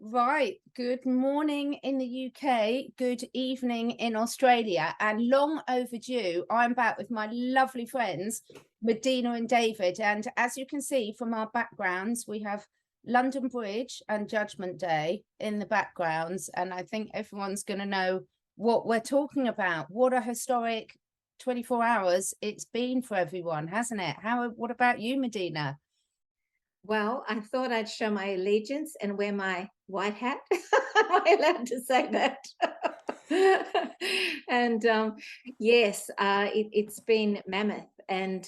Right. Good morning in the UK. Good evening in Australia. And long overdue, I'm back with my lovely friends, Medyhne and David. And as you can see from our backgrounds, we have London Bridge and Judgment Day in the backgrounds. And I think everyone's going to know what we're talking about. What a historic 24 hours it's been for everyone, hasn't it? What about you, Medyhne? Well, I thought I'd show my allegiance and wear my white hat. Am I allowed to say that? And yes, it's been mammoth, and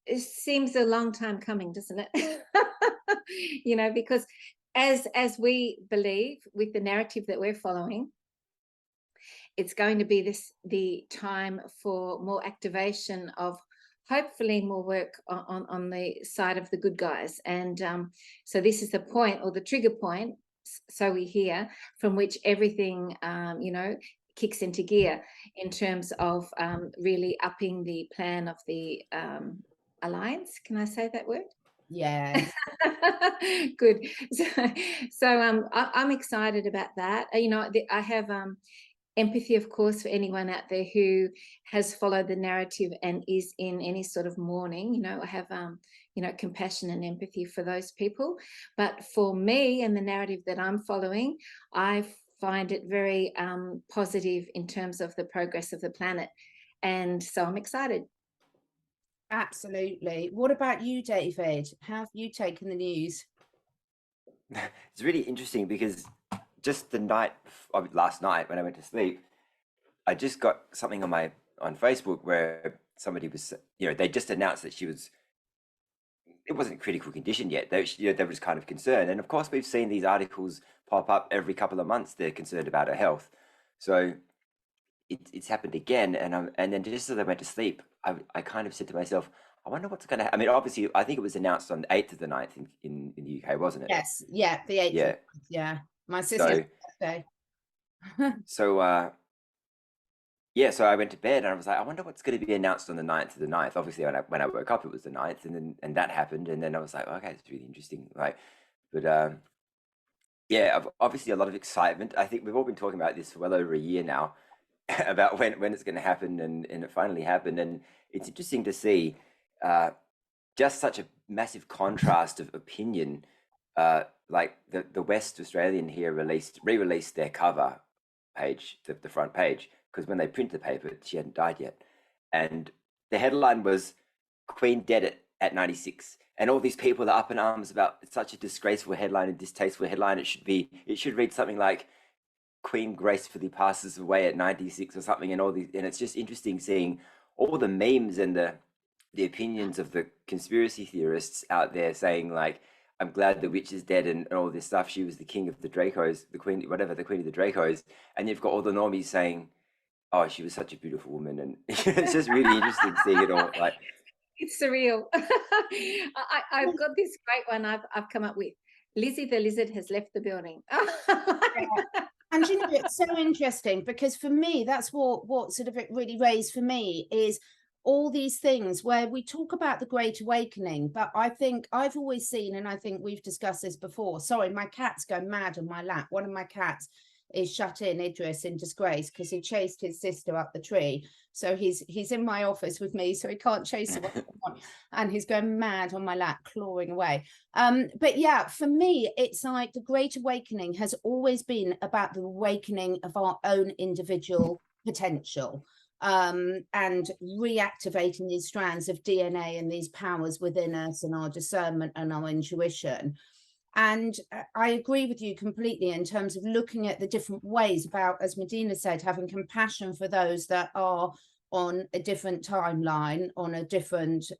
it seems a long time coming, doesn't it? Because as we believe with the narrative that we're following, it's going to be the time for more activation of hopefully more work on the side of the good guys. And so this is the point, or the trigger point, so we hear, from which everything kicks into gear in terms of really upping the plan of the alliance. Can I say that word? Yes. Good. I'm excited about that. I have empathy, of course, for anyone out there who has followed the narrative and is in any sort of mourning. I have compassion and empathy for those people. But for me and the narrative that I'm following, I find it very positive in terms of the progress of the planet. And so I'm excited. Absolutely. What about you, David? How have you taken the news? It's really interesting because just the night of last night when I went to sleep, I just got something on Facebook where somebody was, they just announced that it wasn't critical condition yet. They were just kind of concerned. And of course, we've seen these articles pop up every couple of months. They're concerned about her health. So it's happened again. And then just as I went to sleep, I kind of said to myself, I wonder what's going to happen. I mean, obviously, I think it was announced on the 8th of the 9th in the UK, wasn't it? Yes. Yeah. The 8th. Yeah. Yeah. My sister's birthday. So, yeah, so I went to bed and I was like, I wonder what's going to be announced on the 9th of the 9th. Obviously, when I woke up, it was the 9th, and that happened. And then I was like, okay, it's really interesting. But yeah, obviously a lot of excitement. I think we've all been talking about this for well over a year now, about when it's going to happen, and it finally happened. And it's interesting to see just such a massive contrast of opinion. Like the West Australian here re-released their cover page, the front page, because when they print the paper, she hadn't died yet. And the headline was Queen dead at 96. And all these people are up in arms about it's such a disgraceful headline and distasteful headline. It should read something like Queen gracefully passes away at 96 or something, and it's just interesting seeing all the memes and the opinions of the conspiracy theorists out there saying, like, I'm glad the witch is dead and all this stuff. She was the king of the Dracos, the queen of the Dracos. And you've got all the normies saying, oh, she was such a beautiful woman. And it's just really interesting seeing it all. Like, it's surreal. I've got this great one I've come up with. Lizzie the lizard has left the building. And it's so interesting because for me, that's what sort of it really raised for me is all these things where we talk about the Great Awakening, but I think I've always seen, and I think we've discussed this before. Sorry, my cat's going mad on my lap. One of my cats is shut in, Idris, in disgrace because he chased his sister up the tree. So he's in my office with me, so he can't chase her, and he's going mad on my lap, clawing away. But yeah, for me, it's like the Great Awakening has always been about the awakening of our own individual potential. And reactivating these strands of DNA and these powers within us and our discernment and our intuition. And I agree with you completely in terms of looking at the different ways about, as Medyhne said, having compassion for those that are on a different timeline, on a different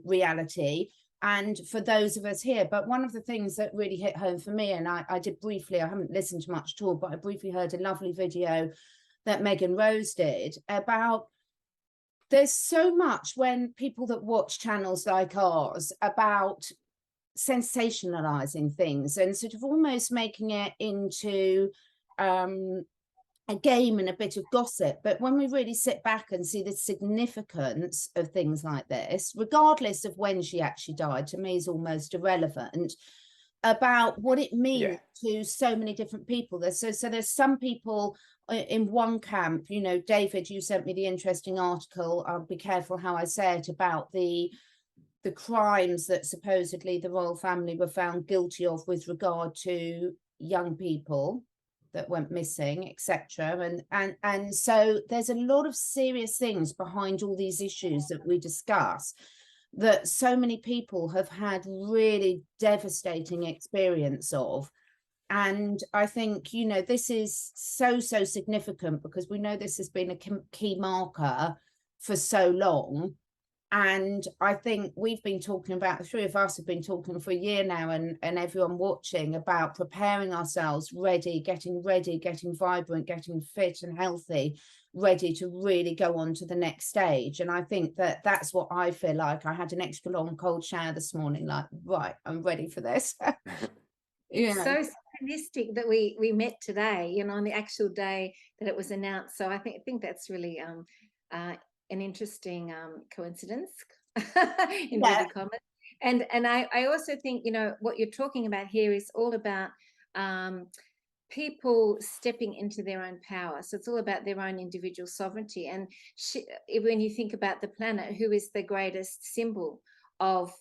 reality, and for those of us here. But one of the things that really hit home for me, and I did briefly, I haven't listened to much at all, but I briefly heard a lovely video that Megan Rose did about there's so much when people that watch channels like ours about sensationalizing things and sort of almost making it into a game and a bit of gossip. But when we really sit back and see the significance of things like this, regardless of when she actually died, to me is almost irrelevant. about what it means Yeah. to so many different people. So there's some people in one camp, you know, David, you sent me the interesting article, I'll be careful how I say it, about the crimes that supposedly the royal family were found guilty of with regard to young people that went missing, etc. And so there's a lot of serious things behind all these issues that we discuss, that so many people have had really devastating experience of. And I think, you know, this is so significant, because we know this has been a key marker for so long. And I think we've been talking about, the three of us have been talking for a year now, and everyone watching, about preparing ourselves, getting vibrant, getting fit and healthy, ready to really go on to the next stage. And I think that that's what I feel like. I had an extra long cold shower this morning, like, right, I'm ready for this. It's Yeah. so synchronistic that we met today, you know, on the actual day that it was announced. So I think that's really an interesting coincidence, inverted commas. And I also think, you know, what you're talking about here is all about people stepping into their own power. So it's all about their own individual sovereignty. And when you think about the planet, who is the greatest symbol of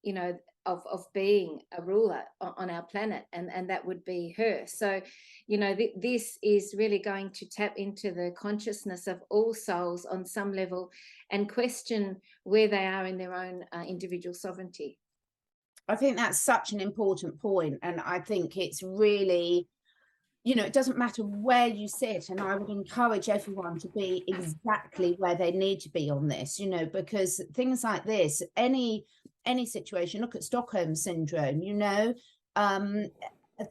you know, of being a ruler on our planet, and that would be her. So, you know, this is really going to tap into the consciousness of all souls on some level, and question where they are in their own individual sovereignty. I think that's such an important point, and I think it's really, you know, it doesn't matter where you sit, and I would encourage everyone to be exactly where they need to be on this, you know, because things like this, any situation, look at Stockholm syndrome, you know,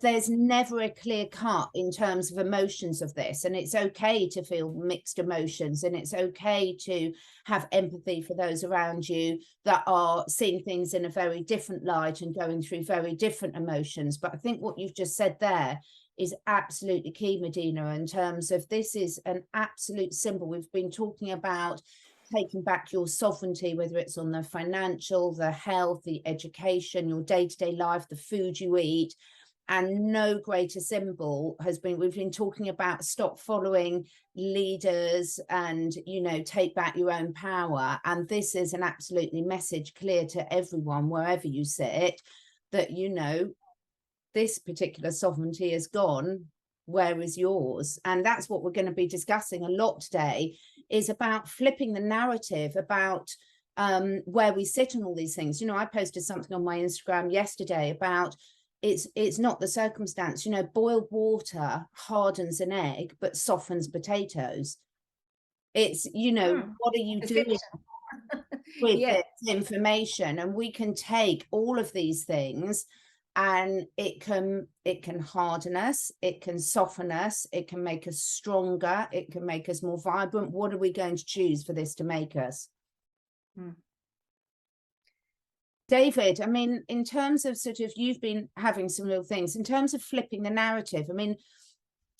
there's never a clear cut in terms of emotions of this, and it's okay to feel mixed emotions, and it's okay to have empathy for those around you that are seeing things in a very different light and going through very different emotions. But I think what you've just said there is absolutely key, Medyhne, in terms of this is an absolute symbol. We've been talking about taking back your sovereignty, whether it's on the financial, the health, the education, your day-to-day life, the food you eat. And no greater symbol has been, we've been talking about stop following leaders and, you know, take back your own power. And this is an absolutely message clear to everyone, wherever you sit, that, you know, this particular sovereignty is gone. Where is yours? And that's what we're going to be discussing a lot today, is about flipping the narrative about where we sit on all these things. You know, I posted something on my Instagram yesterday about it's not the circumstance, you know, boiled water hardens an egg but softens potatoes. It's, you know, what are you doing with this information? And we can take all of these things, and it can harden us, it can soften us, it can make us stronger, it can make us more vibrant. What are we going to choose for this to make us? David, I mean, in terms of sort of, you've been having some real things in terms of flipping the narrative. I mean,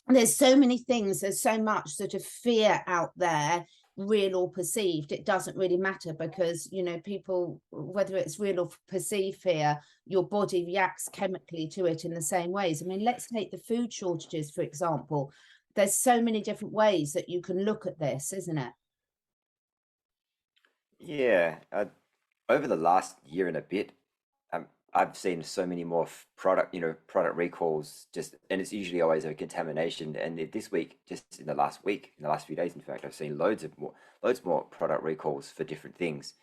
there's so many things, there's so much sort of fear out there, real or perceived. It doesn't really matter, because, you know, people, whether it's real or perceived fear, your body reacts chemically to it in the same ways. I mean, let's take the food shortages, for example. There's so many different ways that you can look at this, isn't it? Yeah. Over the last year and a bit, I've seen so many more product recalls, and it's usually always a contamination. And this week, just in the last few days, in fact, I've seen loads more product recalls for different things.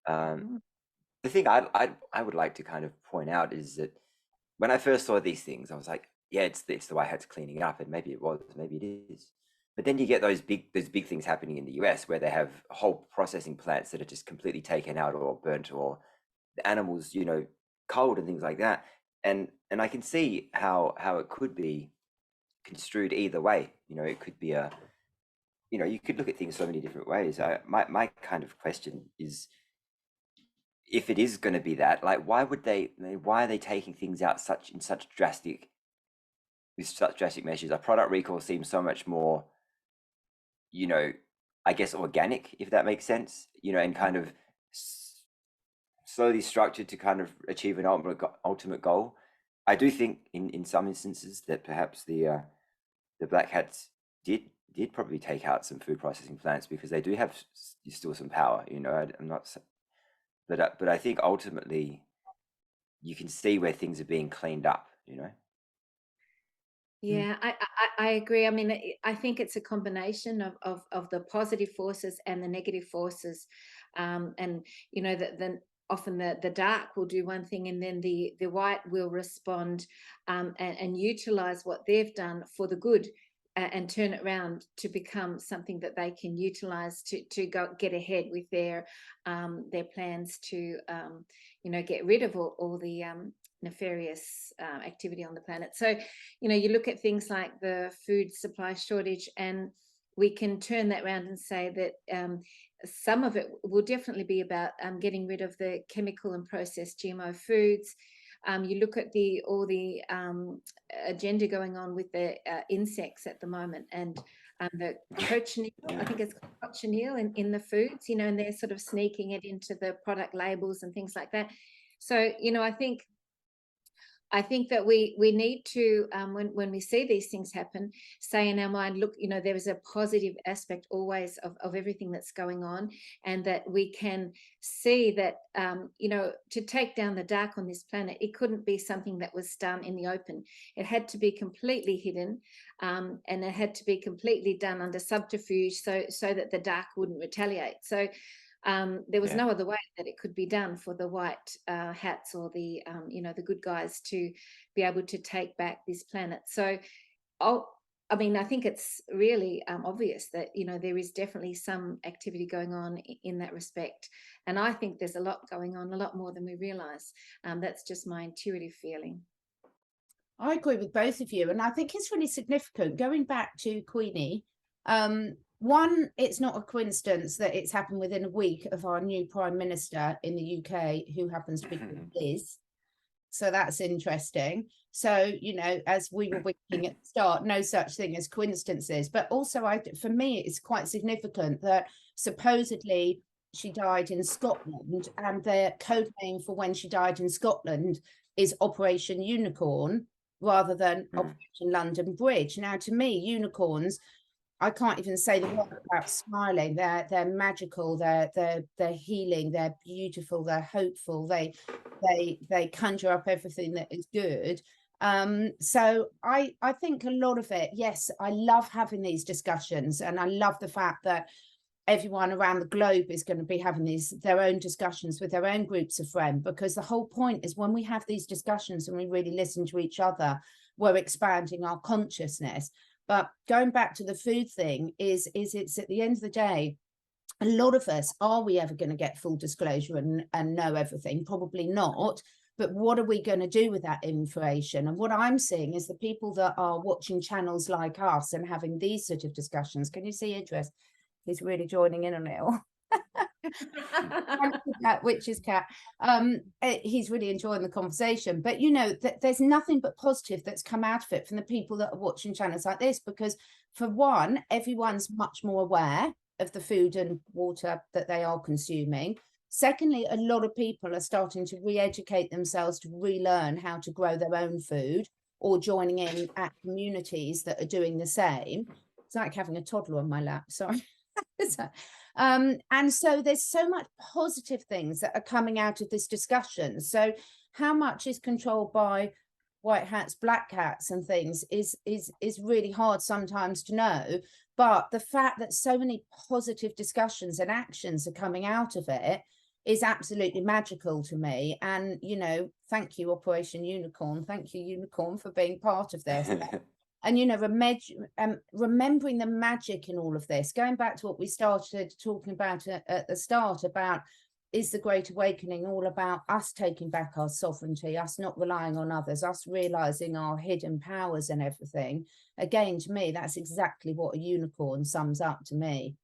The thing I would like to kind of point out is that when I first saw these things, I was like, yeah, it's the White Hat's cleaning up, and maybe it is. But then you get those big things happening in the US, where they have whole processing plants that are just completely taken out or burnt, or the animals, you know, cold and things like that. And I can see how it could be construed either way. You know, it could be you could look at things so many different ways. My kind of question is, if it is going to be that, like, why are they taking things out with such drastic measures? A product recall seems so much more, you know, I guess, organic, if that makes sense, you know, and kind of slowly structured to kind of achieve an ultimate goal. I do think in some instances that perhaps the black hats did probably take out some food processing plants, because they do have still some power, you know. I'm not, but I think ultimately you can see where things are being cleaned up, you know. Yeah, I agree. I mean, I think it's a combination of the positive forces and the negative forces, and you know that then often the dark will do one thing, and then the white will respond, and utilize what they've done for the good, and turn it around to become something that they can utilize to go get ahead with their plans to you know, get rid of all the nefarious activity on the planet. So, you know, you look at things like the food supply shortage, and we can turn that around and say that some of it will definitely be about getting rid of the chemical and processed GMO foods. You look at all the agenda going on with the insects at the moment, and the cochineal, I think it's cochineal in the foods, you know, and they're sort of sneaking it into the product labels and things like that. So, you know, I think that we need to, when we see these things happen, say in our mind, look, you know, there is a positive aspect always of everything that's going on, and that we can see that, you know, to take down the dark on this planet, it couldn't be something that was done in the open. It had to be completely hidden, and it had to be completely done under subterfuge, so that the dark wouldn't retaliate. So there was no other way that it could be done for the white hats or the you know, the good guys to be able to take back this planet. So I mean, I think it's really obvious that, you know, there is definitely some activity going on in that respect, and I think there's a lot going on, a lot more than we realize. That's just my intuitive feeling. I agree with both of you, and I think it's really significant. Going back to Queenie, one, it's not a coincidence that it's happened within a week of our new Prime Minister in the UK, who happens to be Liz. So that's interesting. So, you know, as we were winking at the start, no such thing as coincidences. But also, for me, it's quite significant that supposedly she died in Scotland, and the code name for when she died in Scotland is Operation Unicorn rather than Operation London Bridge. Now, to me, unicorns, I can't even say the word without smiling. They're magical. They're healing. They're beautiful. They're hopeful. They conjure up everything that is good. So I think a lot of it. Yes, I love having these discussions, and I love the fact that everyone around the globe is going to be having their own discussions with their own groups of friends, because the whole point is when we have these discussions and we really listen to each other, we're expanding our consciousness. But going back to the food thing, is it's at the end of the day, a lot of us, are we ever going to get full disclosure and know everything? Probably not. But what are we going to do with that information? And what I'm seeing is the people that are watching channels like us and having these sort of discussions. Can you see Idris? He's really joining in on it all. That witch's cat. He's really enjoying the conversation, but you know, there's nothing but positive that's come out of it from the people that are watching channels like this, because for one, everyone's much more aware of the food and water that they are consuming. Secondly, a lot of people are starting to re-educate themselves, to relearn how to grow their own food, or joining in at communities that are doing the same. It's like having a toddler on my lap, sorry. And so there's so much positive things that are coming out of this discussion. So how much is controlled by white hats, black hats and things is really hard sometimes to know. But the fact that so many positive discussions and actions are coming out of it is absolutely magical to me. And, you know, thank you, Operation Unicorn. Thank you, Unicorn, for being part of this. And, you know, remembering the magic in all of this, going back to what we started talking about at the start, about, is the Great Awakening all about us taking back our sovereignty, us not relying on others, us realizing our hidden powers and everything? Again, to me, that's exactly what a unicorn sums up to me.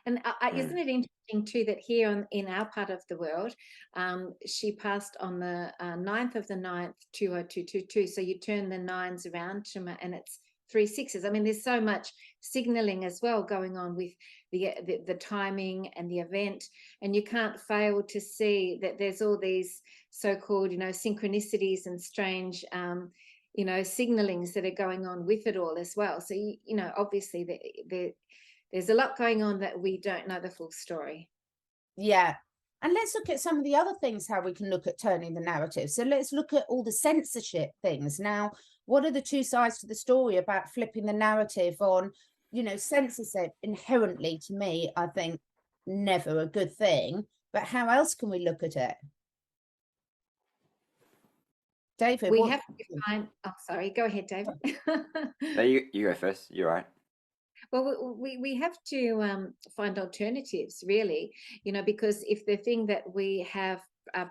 And isn't it interesting too that here in our part of the world, she passed on the 9th of the 9th, 20222. So you turn the nines around, and it's 3/6. I mean, there's so much signaling as well going on with the timing and the event, and you can't fail to see that there's all these so-called, you know, synchronicities and strange you know, signalings that are going on with it all as well. So you know, obviously there's a lot going on that we don't know the full story. Yeah. And let's look at some of the other things, how we can look at turning the narrative. So let's look at all the censorship things. Now, what are the two sides to the story about flipping the narrative on, you know, censorship inherently, to me, I think never a good thing. But how else can we look at it? David, We have to find, oh, sorry, go ahead, David. No, you go first. You're right. Well, we have to find alternatives, really, you know, because if the thing that we have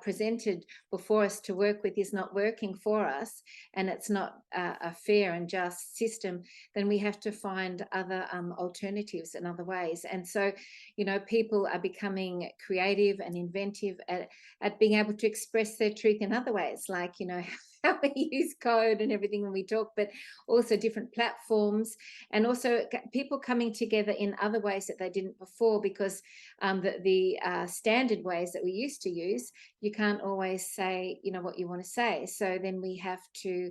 presented before us to work with is not working for us, and it's not a fair and just system, then we have to find other alternatives and other ways. And so, you know, people are becoming creative and inventive at being able to express their truth in other ways, like, you know, how we use code and everything when we talk, but also different platforms, and also people coming together in other ways that they didn't before, because the standard ways that we used to use, you can't always say, you know, what you want to say. So then we have to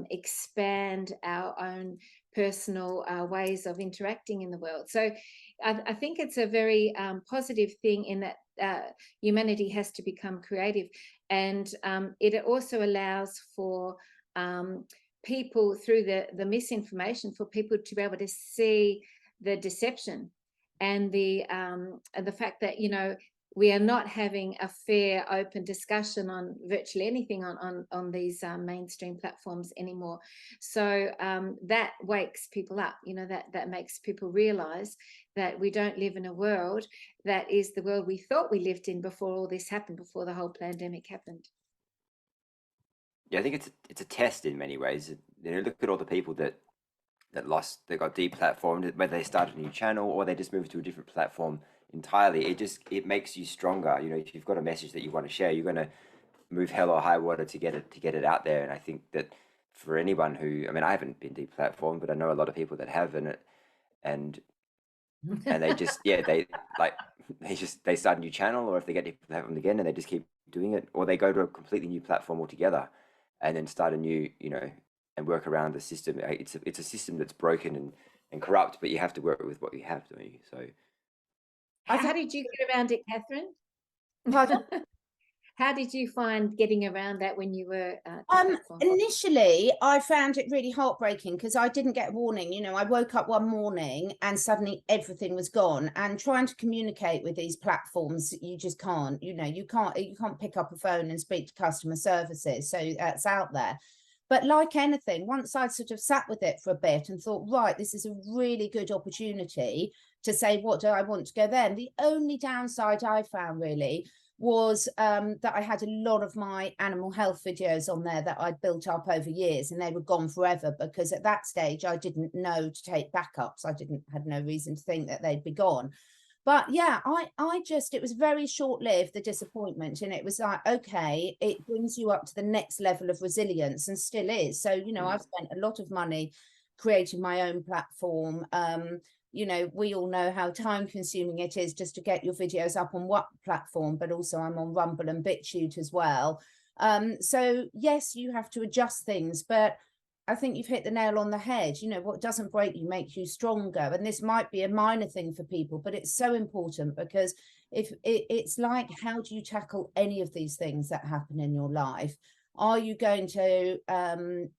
expand our own personal ways of interacting in the world. So I think it's a very positive thing in that humanity has to become creative, and it also allows for people, through the misinformation, for people to be able to see the deception and the fact that, you know, we are not having a fair, open discussion on virtually anything on these mainstream platforms anymore. So that wakes people up, you know, that makes people realize that we don't live in a world that is the world we thought we lived in before all this happened, before the whole pandemic happened. Yeah, I think it's a test in many ways. You know, look at all the people that got deplatformed, whether they started a new channel or they just moved to a different platform entirely. It makes you stronger. You know, if you've got a message that you want to share, you're going to move hell or high water to get it out there. And I think that for anyone who, I mean, I haven't been deplatformed, but I know a lot of people that have, and they just they start a new channel, or if they get deplatformed again and they just keep doing it, or they go to a completely new platform altogether and then start a new, you know, and work around the system. It's a system that's broken and corrupt, but you have to work with what you have, don't you? So how did you get around it, Catherine? Pardon? How did you find getting around that when you were initially I found it really heartbreaking because I didn't get a warning. You know, I woke up one morning and suddenly everything was gone, and trying to communicate with these platforms, you just can't, you know, you can't pick up a phone and speak to customer services, so that's out there. But like anything, once I'd sort of sat with it for a bit and thought, right, this is a really good opportunity to say, what do I want to go there? And the only downside I found really was that I had a lot of my animal health videos on there that I'd built up over years, and they were gone forever, because at that stage I didn't know to take backups. I had no reason to think that they'd be gone. But yeah, I just, it was very short-lived, the disappointment. And it was like, okay, it brings you up to the next level of resilience, and still is. So, you know, I've spent a lot of money creating my own platform. You know, we all know how time consuming it is just to get your videos up on what platform, but also I'm on Rumble and BitChute as well. So yes, you have to adjust things, but I think you've hit the nail on the head. You know, what doesn't break you makes you stronger. And this might be a minor thing for people, but it's so important, because if it's like, how do you tackle any of these things that happen in your life? Are you going to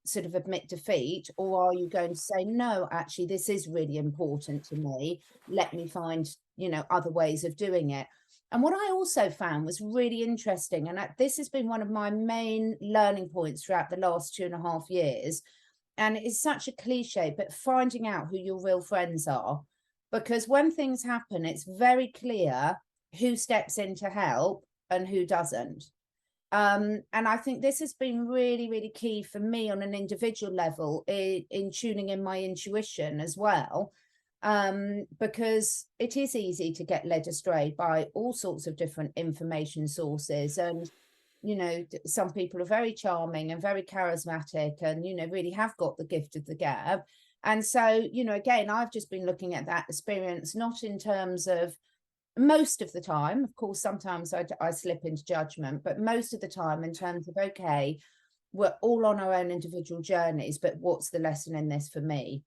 sort of admit defeat, or are you going to say, no, actually, this is really important to me. Let me find, you know, other ways of doing it. And what I also found was really interesting, and this has been one of my main learning points throughout the last 2.5 years, and it's such a cliche, but finding out who your real friends are. Because when things happen, it's very clear who steps in to help and who doesn't. And I think this has been really, really key for me on an individual level in tuning in my intuition as well, because it is easy to get led astray by all sorts of different information sources. And some people are very charming and very charismatic and, really have got the gift of the gab. And so, again, I've just been looking at that experience, not in terms of most of the time, of course, sometimes I slip into judgment, but most of the time in terms of, okay, we're all on our own individual journeys, but what's the lesson in this for me?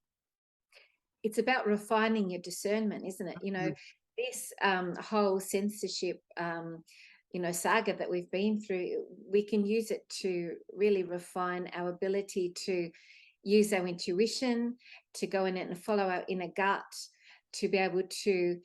It's about refining your discernment, isn't it? This whole censorship, saga that we've been through, we can use it to really refine our ability to use our intuition, to go in and follow our inner gut, to be able to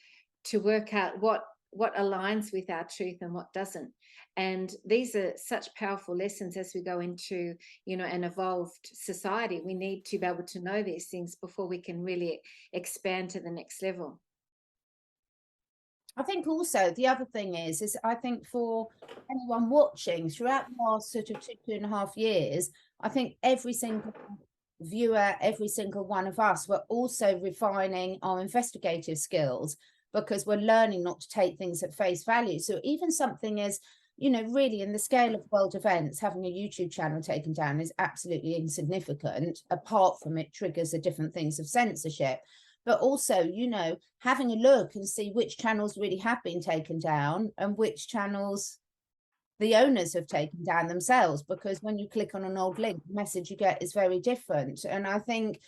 work out what aligns with our truth and what doesn't. And these are such powerful lessons as we go into, an evolved society. We need to be able to know these things before we can really expand to the next level. I think also the other thing is I think for anyone watching throughout the last sort of 2.5 years, I think every single viewer, every single one of us, were also refining our investigative skills, because we're learning not to take things at face value. So even something as, really in the scale of world events, having a YouTube channel taken down is absolutely insignificant, apart from it triggers the different things of censorship. But also, having a look and see which channels really have been taken down and which channels the owners have taken down themselves, because when you click on an old link, the message you get is very different. And I think,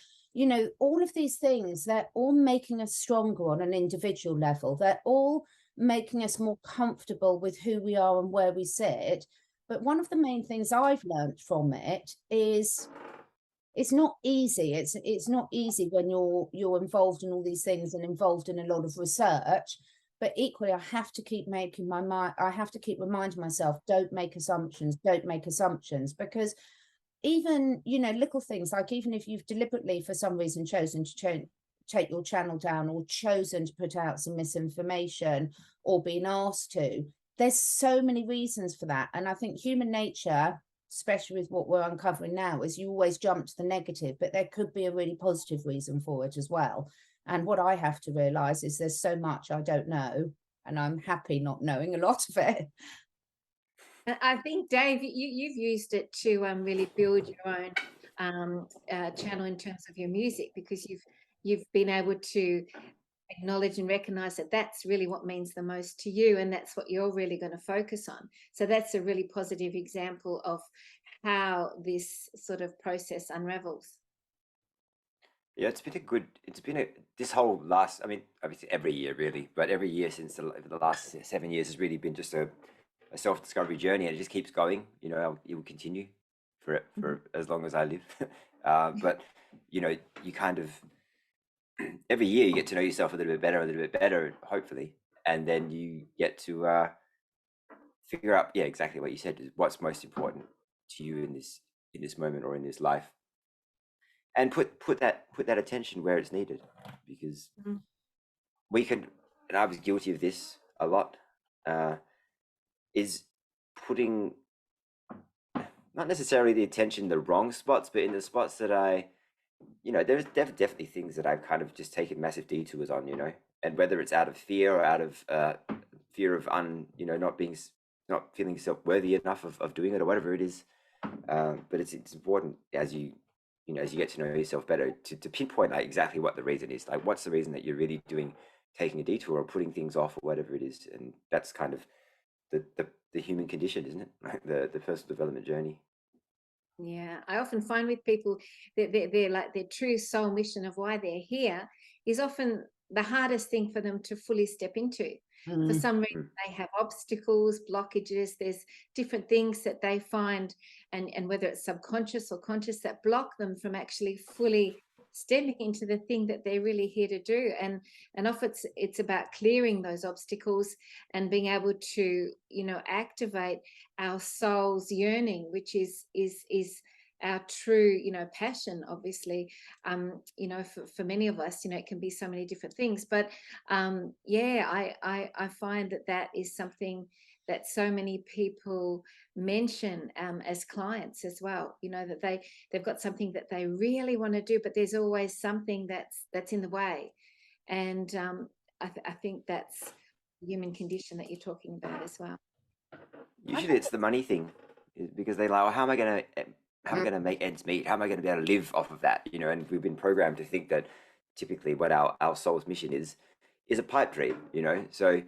all of these things, they're all making us stronger on an individual level. They're all making us more comfortable with who we are and where we sit. But one of the main things I've learned from it is it's not easy. It's not easy when you're involved in all these things and involved in a lot of research. But equally, I have to keep reminding myself, don't make assumptions, because even, little things like, even if you've deliberately for some reason chosen to take your channel down, or chosen to put out some misinformation, or been asked to, there's so many reasons for that. And I think human nature, especially with what we're uncovering now, is you always jump to the negative, but there could be a really positive reason for it as well. And what I have to realize is there's so much I don't know, and I'm happy not knowing a lot of it. I think, Dave, you've used it to really build your own channel in terms of your music, because you've been able to acknowledge and recognize that that's really what means the most to you, and that's what you're really going to focus on. So that's a really positive example of how this sort of process unravels. Yeah, this whole last, I mean, obviously every year really, but every year since the last 7 years has really been just a self-discovery journey, and it just keeps going. It will continue for as long as I live. But you kind of every year you get to know yourself a little bit better, hopefully, and then you get to figure out, yeah, exactly what you said, is what's most important to you in this moment or in this life, and put that attention where it's needed, because we can, and I was guilty of this a lot, is putting not necessarily the attention in the wrong spots, but in the spots that there's definitely things that I've kind of just taken massive detours on, and whether it's out of fear or out of fear of not feeling self-worthy enough of doing it, or whatever it is. But it's important as you get to know yourself better to pinpoint like exactly what the reason is. Like, what's the reason that you're really taking a detour or putting things off or whatever it is. And that's kind of the human condition, isn't it? Like the personal development journey. Yeah, I often find with people that they're like, their true soul mission of why they're here is often the hardest thing for them to fully step into. For some reason, they have obstacles, blockages. There's different things that they find, and whether it's subconscious or conscious, that block them from actually fully stepping into the thing that they're really here to do. And often it's about clearing those obstacles and being able to, activate our soul's yearning, which is our true, passion, obviously. For many of us, it can be so many different things, but I find that is something that so many people mention as clients as well, that they've got something that they really want to do, but there's always something that's in the way. And I think that's the human condition that you're talking about as well. Usually it's the money thing, because they're like, well, how am I going to make ends meet? How am I going to be able to live off of that? You know, and we've been programmed to think that typically what our soul's mission is a pipe dream, you know. So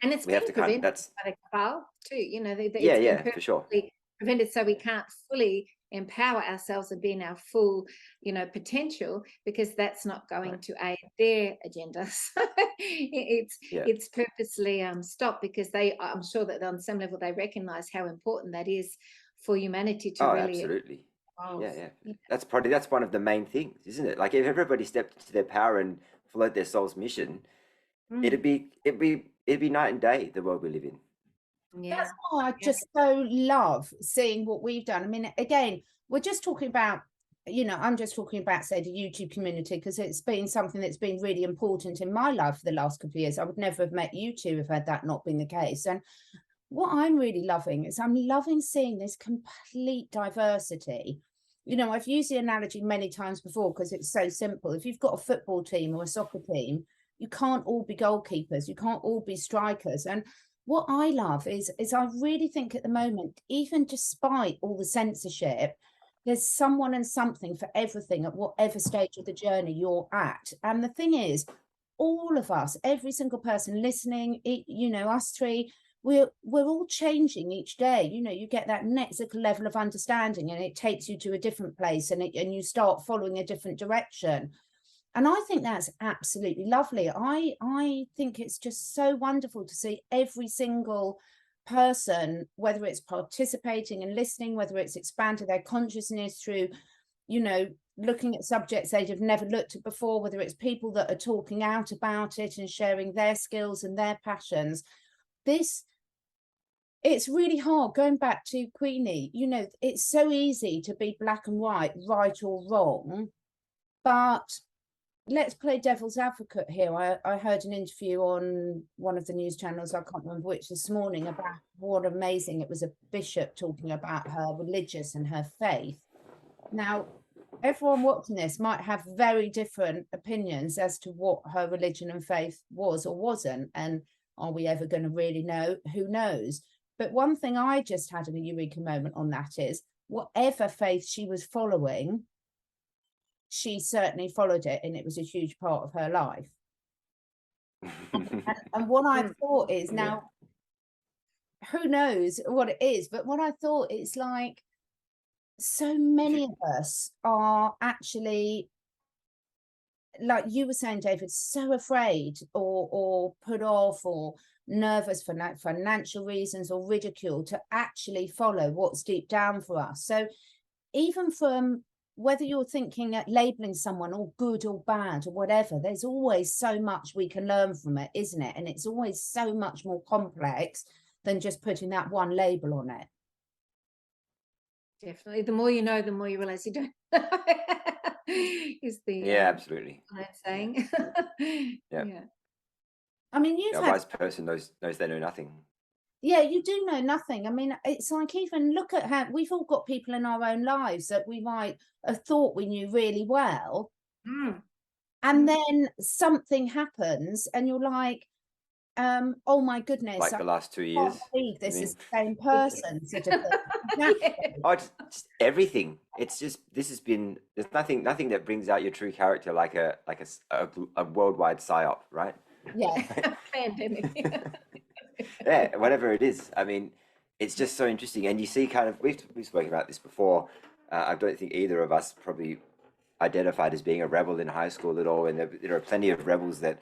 and it's we have been to kind of, prevented that's, by the cabal too, you know, yeah, it's been yeah, for sure. purposely prevented, so we can't fully empower ourselves and be in our full, you know, potential, because that's not going to aid their agenda. So it's purposely stopped, because I'm sure that on some level they recognize how important that is for humanity to really absolutely evolve. Yeah. That's one of the main things, isn't it? Like, if everybody stepped into their power and followed their soul's mission, it'd be night and day, the world we live in. That's why I just so love seeing what we've done. I mean, again, we're just talking about, you know, I'm just talking about, say, the YouTube community, because it's been something that's been really important in my life for the last couple of years. I would never have met you two if had that not been the case. And what I'm really loving is I'm loving seeing this complete diversity. You know, I've used the analogy many times before because it's so simple. If you've got a football team or a soccer team, you can't all be goalkeepers, you can't all be strikers. And what I love is I really think at the moment, even despite all the censorship, there's someone and something for everything at whatever stage of the journey you're at. And the thing is, all of us, every single person listening, you know, us three, we're all changing each day. You know, you get that next level of understanding and it takes you to a different place, and you start following a different direction. And I think that's absolutely lovely. I think it's just so wonderful to see every single person, whether it's participating and listening, whether it's expanded their consciousness through, you know, looking at subjects they'd have never looked at before, whether it's people that are talking out about it and sharing their skills and their passions. It's really hard, going back to Queenie, you know, it's so easy to be black and white, right or wrong, but let's play devil's advocate here. I heard an interview on one of the news channels, I can't remember which, this morning, about what amazing, it was a bishop talking about her religious and her faith. Now, everyone watching this might have very different opinions as to what her religion and faith was or wasn't, and are we ever going to really know? Who knows? But one thing I just had in a eureka moment on that is, whatever faith she was following, she certainly followed it, and it was a huge part of her life. and what I thought is, now, who knows what it is, but what I thought is, like, so many of us are actually, like you were saying, David, so afraid or put off or nervous for financial reasons or ridicule to actually follow what's deep down for us. So even from whether you're thinking at labeling someone or good or bad or whatever, there's always so much we can learn from it, isn't it? And it's always so much more complex than just putting that one label on it. Definitely. The more you know, the more you realize you don't know. Is the absolutely saying. Yeah. I mean, you've a wise person knows they know nothing. Yeah, you do know nothing. I mean, it's like, even look at how we've all got people in our own lives that we might have thought we knew really well. And then something happens and you're like, oh my goodness, like the last 2 years, I believe this is the same person, sort of thing. Oh, just everything. It's just, there's nothing that brings out your true character like a worldwide psyop, right? Yeah. Pandemic. Yeah, whatever it is. I mean, it's just so interesting. And you see, kind of, we've spoken about this before. I don't think either of us probably identified as being a rebel in high school at all. And there are plenty of rebels that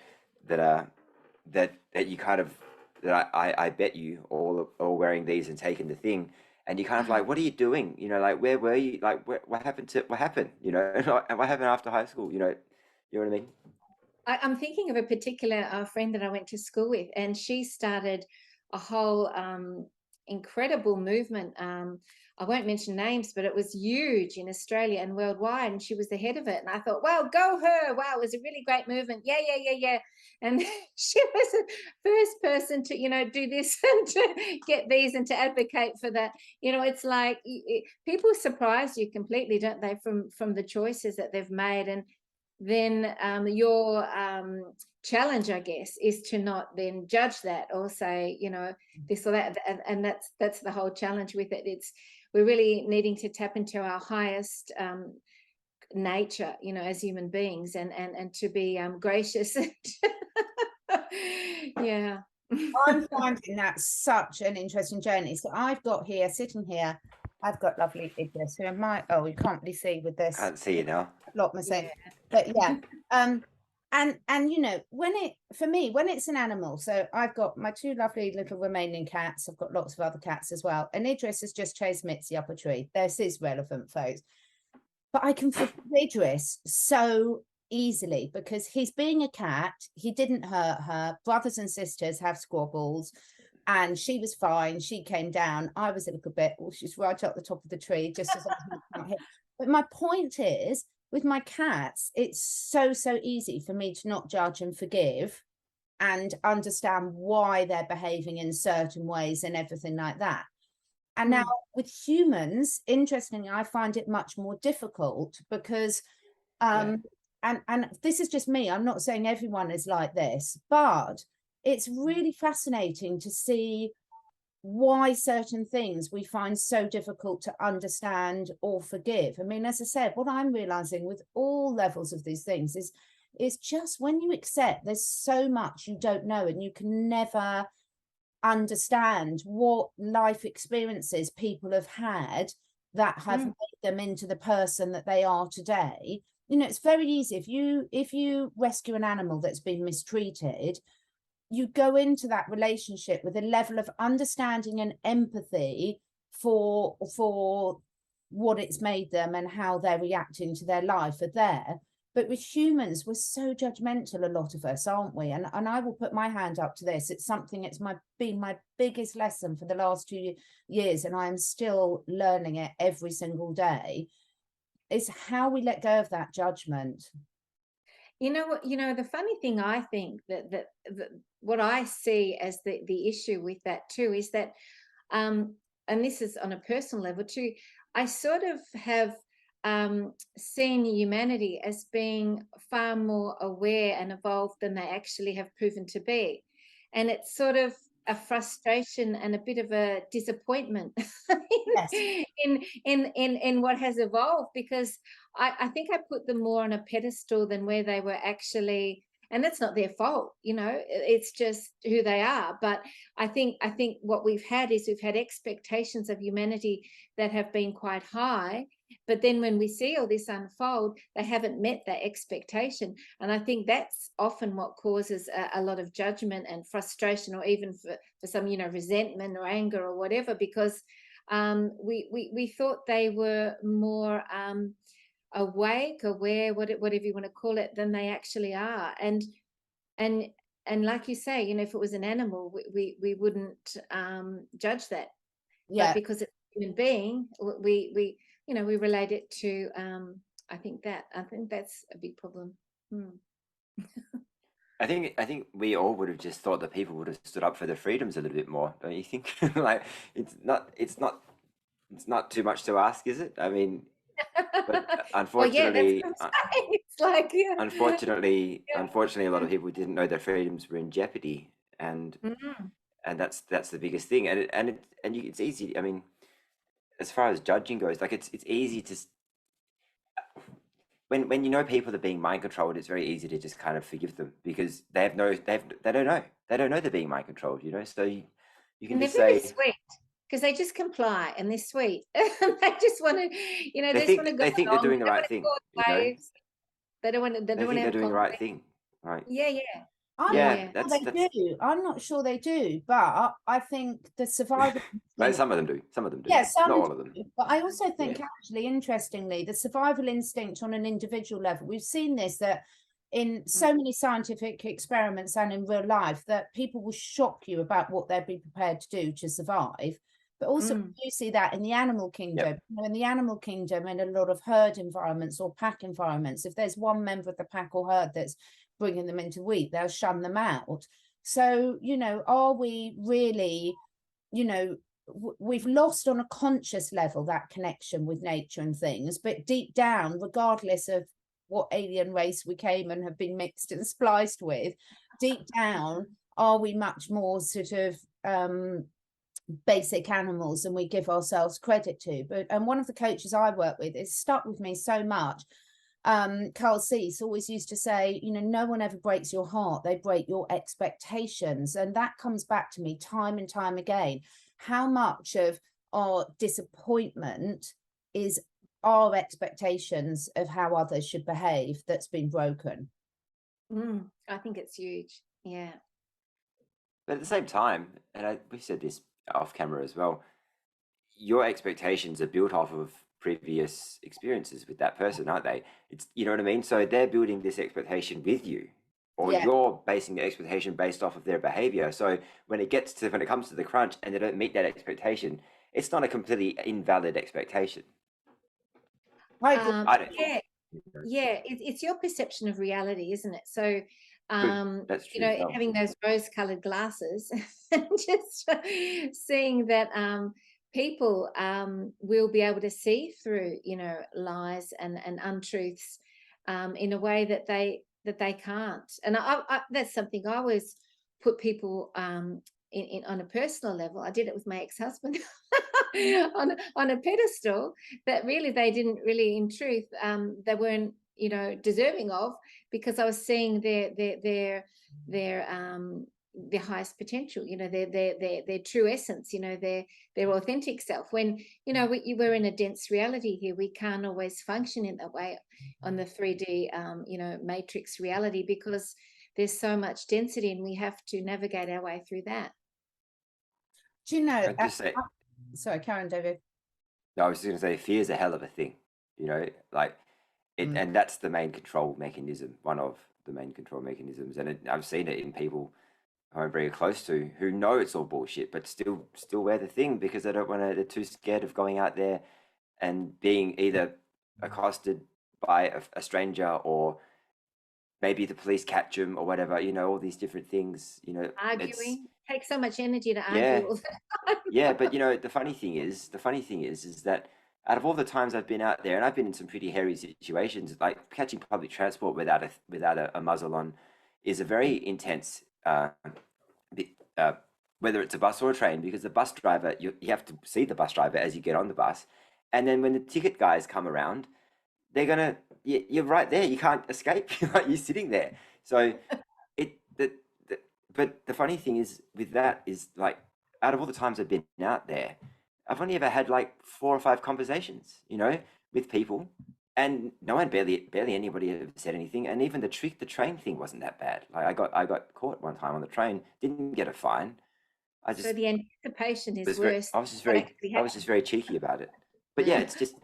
you kind of, that I bet you all wearing these and taking the thing. And you kind of like, what are you doing? You know, like, where were you? Like, what happened? You know, what happened after high school? You know what I mean? I'm thinking of a particular friend that I went to school with, and she started a whole incredible movement. I won't mention names, but it was huge in Australia and worldwide, and she was the head of it. And I thought, wow, go her. Wow, it was a really great movement. Yeah. And she was the first person to, you know, do this and to get these and to advocate for that. You know, it's like people surprise you completely, don't they, from the choices that they've made. And then your challenge, I guess, is to not then judge that or say, you know, this or that. And that's the whole challenge with it. We're really needing to tap into our highest nature, you know, as human beings, and to be gracious. Yeah. I'm finding that such an interesting journey. So I've got here, sitting here, I've got lovely Idris, who might, oh, you can't really see with this. Can't see you now. Lot mistake. But yeah. And you know, for me, when it's an animal, so I've got my two lovely little Romanian cats, I've got lots of other cats as well, and Idris has just chased Mitzi up a tree. This is relevant, folks. But I can forgive Idris so easily because he's being a cat. He didn't hurt her. Brothers and sisters have squabbles, and she was fine. She came down. I was a little bit, well, she's right up the top of the tree, just as I was not here. But my point is, with my cats, it's so easy for me to not judge and forgive and understand why they're behaving in certain ways and everything like that. And now with humans, interestingly, I find it much more difficult because, and this is just me, I'm not saying everyone is like this, but it's really fascinating to see why certain things we find so difficult to understand or forgive. I mean, as I said, what I'm realizing with all levels of these things is just when you accept there's so much you don't know and you can never understand what life experiences people have had that have made them into the person that they are today. You know, it's very easy if you rescue an animal that's been mistreated, you go into that relationship with a level of understanding and empathy for what it's made them and how they're reacting to their life are there. But with humans, we're so judgmental, a lot of us, aren't we? And I will put my hand up to this. It's something, it's been my biggest lesson for the last 2 years, and I'm still learning it every single day, is how we let go of that judgment. You know what, the funny thing, I think that what I see as the issue with that too is that, and this is on a personal level too, I sort of have seen humanity as being far more aware and evolved than they actually have proven to be. And it's sort of a frustration and a bit of a disappointment in what has evolved, because I think I put them more on a pedestal than where they were actually, and that's not their fault, it's just who they are. But I think what we've had expectations of humanity that have been quite high, but then when we see all this unfold, they haven't met that expectation. And I think that's often what causes a lot of judgment and frustration, or even for some, resentment or anger or whatever, because we thought they were more awake, aware, whatever you want to call it, than they actually are. And like you say, if it was an animal, we wouldn't judge that. But because it's a human being, we relate it to I think that's a big problem. I think we all would have just thought that people would have stood up for their freedoms a little bit more, don't you think? Like, it's not too much to ask, is it? I mean, but unfortunately, it's like, unfortunately, a lot of people didn't know their freedoms were in jeopardy, and that's the biggest thing. It's easy. I mean, as far as judging goes, like it's easy to, when people are being mind controlled, it's very easy to just kind of forgive them, because they don't know they're being mind controlled, so you can just say, sweet, because they just comply and they're sweet. They just want to, they think they're doing the right thing. They don't want to. They think they're doing the right thing, right? Yeah. They do. I'm not sure they do, but I think the survival. Some of them do. Some of them do. Yeah, not all of them. But I also think, actually, interestingly, the survival instinct on an individual level, we've seen this, that in so many scientific experiments and in real life, that people will shock you about what they'd be prepared to do to survive. But also you see that in the animal kingdom. In the animal kingdom, in a lot of herd environments or pack environments, if there's one member of the pack or herd that's bringing them into wheat, they'll shun them out. So, are we really, we've lost on a conscious level that connection with nature and things, but deep down, regardless of what alien race we came and have been mixed and spliced with, deep down, are we much more sort of basic animals than we give ourselves credit to? And one of the coaches I work with, is stuck with me so much. Carl Cease always used to say, you know, no one ever breaks your heart, they break your expectations. And that comes back to me time and time again. How much of our disappointment is our expectations of how others should behave that's been broken? I think it's huge. Yeah. But at the same time, and we've said this off camera as well, your expectations are built off of previous experiences with that person, aren't they? It's, you know what I mean? So they're building this expectation with you, or you're basing the expectation based off of their behavior. So when it comes to the crunch and they don't meet that expectation, it's not a completely invalid expectation. It's your perception of reality, isn't it? So that's true, you know, having those rose-colored glasses and just seeing that people will be able to see through, you know, lies and untruths in a way that they can't. And I that's something I always put people in on a personal level. I did it with my ex-husband on a pedestal that really they didn't really, in truth, they weren't, you know, deserving of, because I was seeing their highest potential, you know, their true essence, you know, their authentic self. When, you know, we're in a dense reality here, we can't always function in that way on the 3D you know, matrix reality, because there's so much density and we have to navigate our way through that. Do you know, sorry, Karen, David. No, I was just going to say, fear is a hell of a thing, you know, like it, and that's the main control mechanism, one of the main control mechanisms. And I've seen it in people who I'm very close to who know it's all bullshit, but still wear the thing because they don't want to, they're too scared of going out there and being either accosted by a stranger, or maybe the police catch them or whatever, you know, all these different things, you know. Arguing takes so much energy to argue. Yeah. Yeah, but you know, the funny thing is that out of all the times I've been out there, and I've been in some pretty hairy situations, like catching public transport without a muzzle on is a very intense, whether it's a bus or a train, because the bus driver, you have to see the bus driver as you get on the bus, and then when the ticket guys come around, they're gonna, you're right there, you can't escape. You're sitting there. So but the funny thing is with that is, like, out of all the times I've been out there, I've only ever had like 4 or 5 conversations, you know, with people, and no one, barely anybody ever said anything. And even the train thing wasn't that bad. Like I got caught one time on the train, didn't get a fine. So the anticipation is worse. I was just very cheeky about it. But yeah, it's just,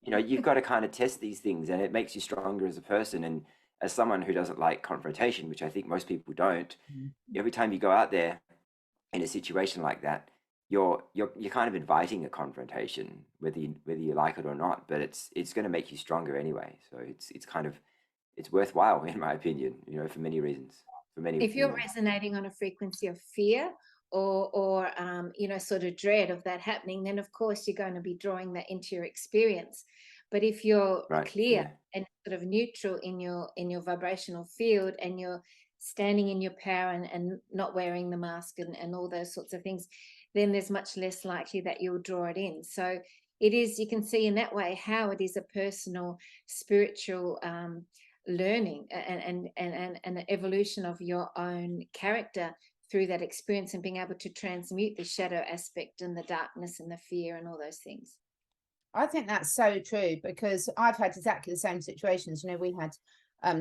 you know, you've got to kind of test these things, and it makes you stronger as a person. And as someone who doesn't like confrontation, which I think most people don't, every time you go out there in a situation like that, you're kind of inviting a confrontation, whether you like it or not. But it's going to make you stronger anyway. So it's worthwhile, in my opinion, you know, for many reasons. If you're resonating on a frequency of fear or you know, sort of dread of that happening, then of course you're going to be drawing that into your experience. But if you're clear and sort of neutral in your vibrational field, and you're standing in your power and not wearing the mask and all those sorts of things, then there's much less likely that you'll draw it in. So it is, you can see in that way how it is a personal, spiritual learning and an evolution of your own character through that experience, and being able to transmute the shadow aspect and the darkness and the fear and all those things. I think that's so true, because I've had exactly the same situations. You know, we had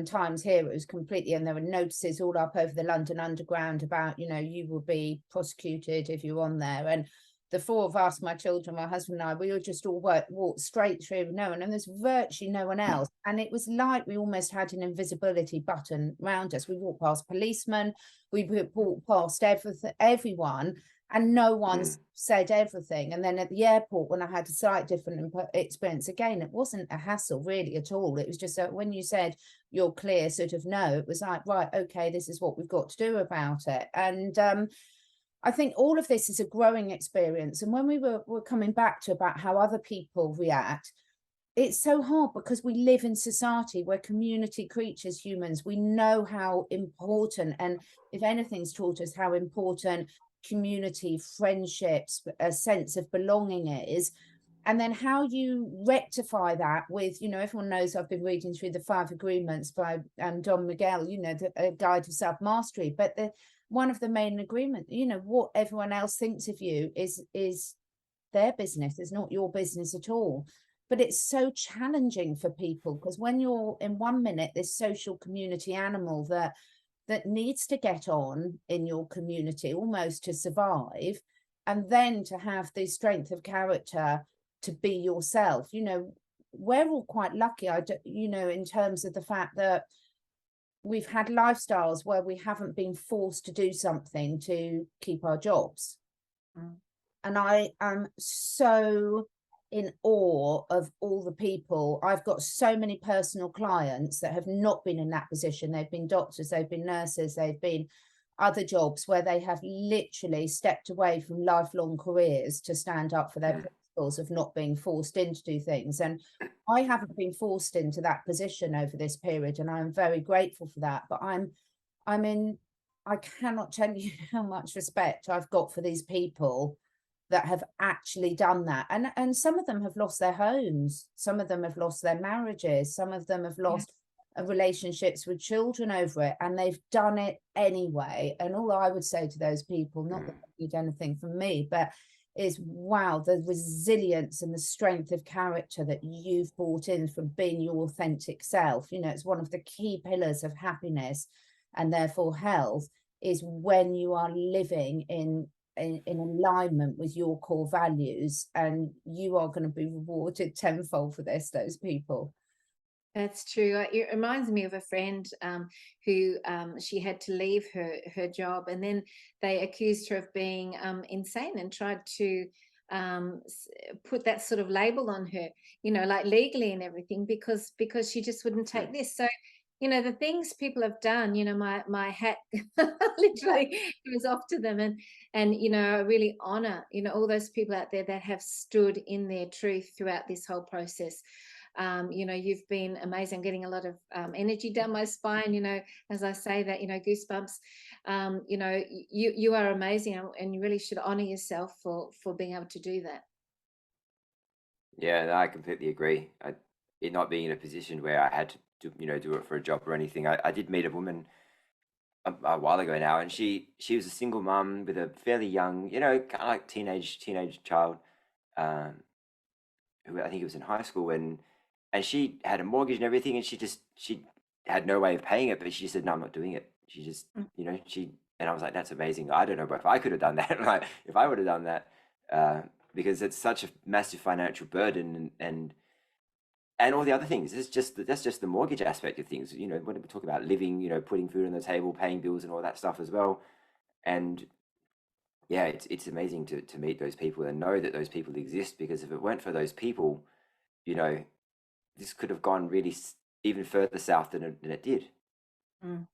times here it was completely, and there were notices all up over the London Underground about, you know, you will be prosecuted if you're on there. And the 4 of us, my children, my husband and I, we all just all walked straight through no one, and there's virtually no one else. And it was like we almost had an invisibility button around us. We walked past policemen, we walked past everyone, and no one said everything. And then at the airport, when I had a slightly different experience, again, it wasn't a hassle really at all. It was just that when you said you're clear, sort of no, it was like, right, okay, this is what we've got to do about it. And I think all of this is a growing experience. And when we were coming back to about how other people react, it's so hard because we live in society, we're community creatures, humans. We know how important, and if anything's taught us how important community, friendships, a sense of belonging is. And then how you rectify that with, you know, everyone knows I've been reading through the 5 Agreements by Don Miguel, you know, the Guide to Self-Mastery. But one of the main agreements, you know, what everyone else thinks of you is their business. It's not your business at all. But it's so challenging for people, because when you're in 1 minute this social community animal that needs to get on in your community almost to survive, and then to have the strength of character to be yourself. You know, we're all quite lucky, you know, in terms of the fact that we've had lifestyles where we haven't been forced to do something to keep our jobs. And I am so in awe of all the people. I've got so many personal clients that have not been in that position. They've been doctors, they've been nurses, they've been other jobs where they have literally stepped away from lifelong careers to stand up for their principles of not being forced into do things. And I haven't been forced into that position over this period, and I'm very grateful for that. But I cannot tell you how much respect I've got for these people that have actually done that. And some of them have lost their homes, some of them have lost their marriages, some of them have lost relationships with children over it, and they've done it anyway. And all I would say to those people, not that they need anything from me, but is, wow, the resilience and the strength of character that you've brought in from being your authentic self. You know, it's one of the key pillars of happiness and therefore health, is when you are living in alignment with your core values, and you are going to be rewarded tenfold for this, those people. That's true. It reminds me of a friend who she had to leave her job, and then they accused her of being insane and tried to put that sort of label on her, you know, like legally and everything, because she just wouldn't take this. So, you know, the things people have done, you know, my hat literally goes off to them. And, you know, I really honor, you know, all those people out there that have stood in their truth throughout this whole process. You know, you've been amazing. I'm getting a lot of energy down my spine, you know, as I say that, you know, goosebumps. You know, you are amazing, and you really should honor yourself for being able to do that. Yeah, no, I completely agree. It not being in a position where I had to do it for a job or anything. I did meet a woman a while ago now, and she was a single mum with a fairly young, you know, kind of like teenage child, who I think was in high school, and she had a mortgage and everything, and she had no way of paying it, but she said, no, I'm not doing it. She just, you know, and I was like, that's amazing. I don't know if I could have done that, like if I would have done that, because it's such a massive financial burden, and all the other things. That's just the mortgage aspect of things. You know, when we talk about living, you know, putting food on the table, paying bills, and all that stuff as well. And yeah, it's amazing to meet those people and know that those people exist, because if it weren't for those people, you know, this could have gone really even further south than it did. And